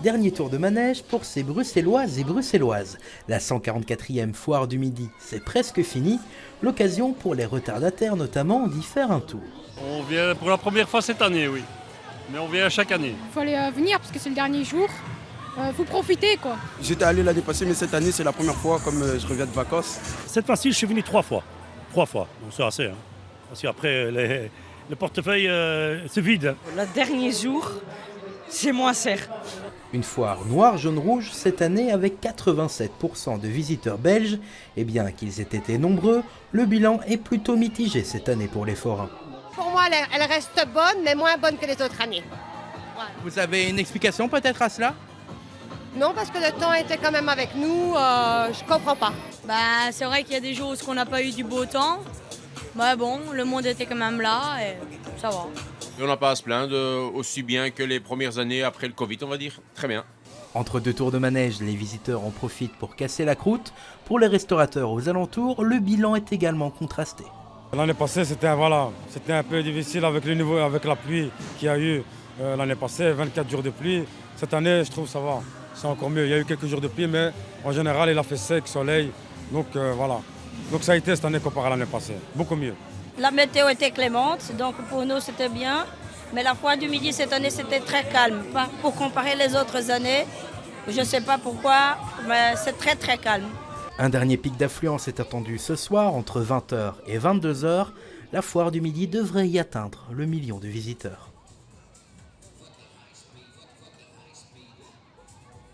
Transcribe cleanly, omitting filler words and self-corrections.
Dernier tour de manège pour ces Bruxelloises et Bruxelloises. La 144e foire du Midi, c'est presque fini. L'occasion pour les retardataires notamment d'y faire un tour. On vient pour la première fois cette année, oui. Mais on vient chaque année. Il fallait venir parce que c'est le dernier jour. Faut profiter quoi. J'étais allé l'année passée, mais cette année c'est la première fois comme je reviens de vacances. Cette fois-ci, je suis venu 3 fois. 3 fois, donc c'est assez. Hein. Parce qu'après, le portefeuille se vide. Le dernier jour, c'est moins cher. Une foire noire, jaune, rouge cette année avec 87% de visiteurs belges. Et bien qu'ils aient été nombreux, le bilan est plutôt mitigé cette année pour les forains. Pour moi, elle reste bonne, mais moins bonne que les autres années. Voilà. Vous avez une explication peut-être à cela? Non, parce que le temps était quand même avec nous, je comprends pas. C'est vrai qu'il y a des jours où on n'a pas eu du beau temps. Mais bon, le monde était quand même là et ça va. Et on n'a pas à se plaindre, aussi bien que les premières années après le Covid, on va dire. Très bien. Entre deux tours de manège, les visiteurs en profitent pour casser la croûte. Pour les restaurateurs aux alentours, le bilan est également contrasté. L'année passée, c'était un peu difficile avec la pluie qu'il y a eu l'année passée, 24 jours de pluie. Cette année, je trouve que ça va, c'est encore mieux. Il y a eu quelques jours de pluie, mais en général, il a fait sec, soleil. Donc voilà. Donc ça a été cette année comparé à l'année passée, beaucoup mieux. La météo était clémente, donc pour nous c'était bien. Mais la foire du Midi cette année c'était très calme. Pas pour comparer les autres années, je ne sais pas pourquoi, mais c'est très très calme. Un dernier pic d'affluence est attendu ce soir entre 20h et 22h. La foire du Midi devrait y atteindre le million de visiteurs.